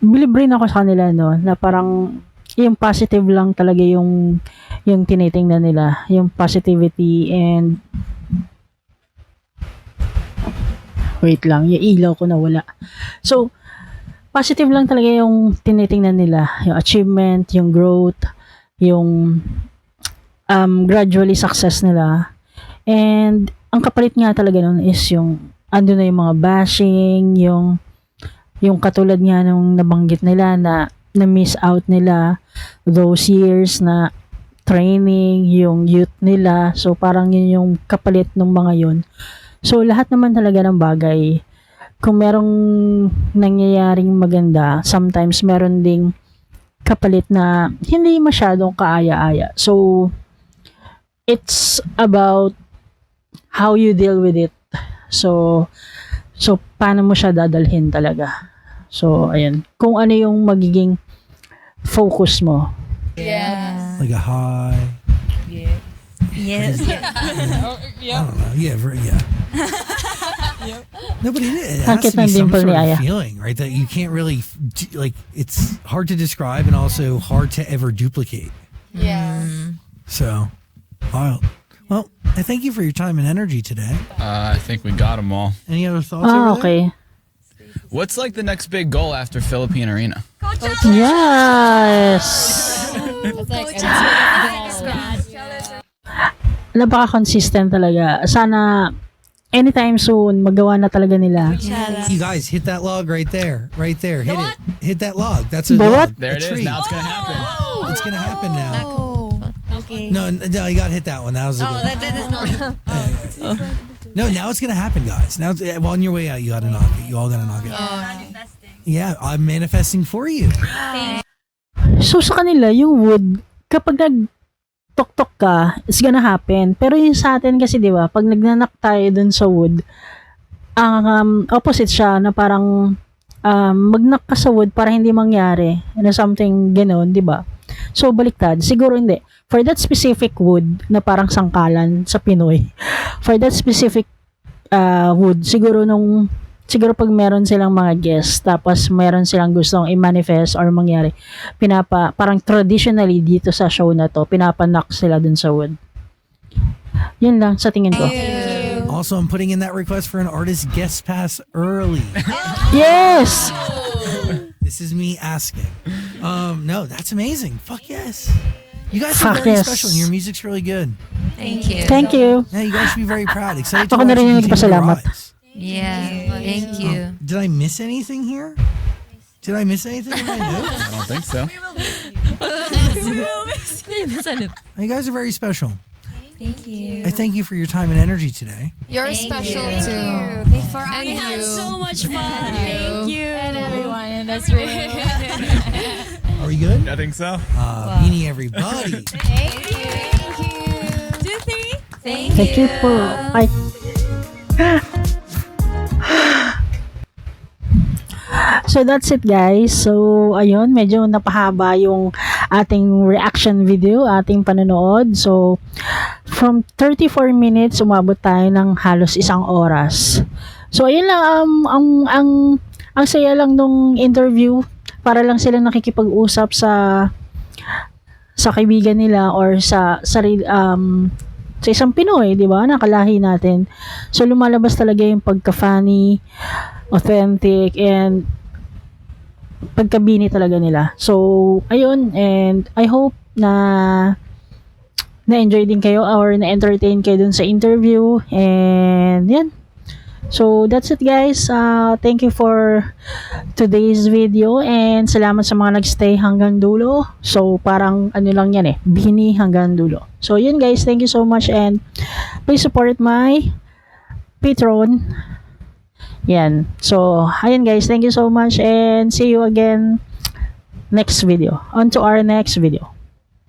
Believe rin ako sa kanila, no, na parang yung positive lang talaga yung tinitingnan nila, yung positivity and wait lang, yung ilaw ko nawala. So, positive lang talaga yung tinitingnan nila, yung achievement, yung growth, yung gradually success nila. And ang kapalit nga talaga nun is yung ando na yung mga bashing, yung katulad nga nung nabanggit nila na miss out nila those years na training, yung youth nila. So parang yun yung kapalit ng mga yun. So lahat naman talaga ng bagay, kung merong nangyayaring maganda, sometimes meron ding kapalit na hindi masyadong kaaya-aya. So it's about how you deal with it. So paano mo siya dadalhin talaga. So ayun, kung ano yung magiging focus mo. Yeah. Like a high. Yes. I don't know. Yeah, yeah. No, but it has Sakit to be ng some dimple sort ni of Aya. feeling, right? That you can't really, like, it's hard to describe and also hard to ever duplicate. Yeah. So, wild. Well, I thank you for your time and energy today. I think we got them all. Any other thoughts over there? Okay. What's like the next big goal after Philippine Arena? Yes! Napaka-consistent talaga. Sana anytime soon, magawa na talaga nila. You guys, hit that log right there. Right there. Hit it. Hit that log. That's a What? log. There a it is. tree. Now it's gonna happen. It's going to happen now. Okay. No, you got to hit that one. That was a good one. that is not. No, now it's going to happen, guys. Now, on your way out, you got to knock it. You all got to knock it. Yeah, I'm manifesting for you. So sa kanila, yung wood, kapag nag-tok-tok ka, it's gonna happen. Pero yung sa atin kasi, di ba, pag nagnanak tayo dun sa wood, ang opposite siya na parang magnak ka sa wood para hindi mangyari. Na something ganon, di ba? So, baliktad. Siguro hindi. For that specific wood na parang sangkalan sa Pinoy, for that specific wood, siguro nung siguro pag meron silang mga guests, tapos meron silang gustong i-manifest or mangyari, parang traditionally dito sa show na to, pinapanak sila dun sa wood. Yun lang sa tingin ko. Also, I'm putting in that request for an artist guest pass early. Yes! This is me asking. No, that's amazing. Fuck yes. You guys are Fuck very yes. special and your music's really good. Thank you. Thank you. Yeah, you guys should be very proud. Excited to Ako na watch rin you yung continue to nagpasalamat. rise. Yeah, thank you. Did I miss anything here? Did I miss anything in my notes? I don't think so. You guys are very special. Thank you. I thank you for your time and energy today. You're special too. And We had you. so much fun. Thank you. And everyone in this room. Are we good? I think so. Beanie everybody. Thank you. 2, 3. Thank you po. Ay. So that's it guys. So ayun, medyo napahaba yung ating reaction video, ating panonood. So from 34 minutes umabot tayo ng halos 1 oras. So ayun lang ang saya lang nung interview, para lang sila nakikipag-usap sa kaibigan nila or sa isang Pinoy, di ba? Nakalahi natin. So lumalabas talaga yung pagka-funny, authentic, and pagkabini talaga nila. So, ayun, and I hope na-enjoy din kayo or na-entertain kayo dun sa interview, and yan. So, that's it guys. Thank you for today's video, and salamat sa mga nagstay hanggang dulo. So, parang ano lang yan bini hanggang dulo. So, yun guys, thank you so much, and please support my Patreon. Yan. So, ayun guys, thank you so much, and see you again next video. On to our next video.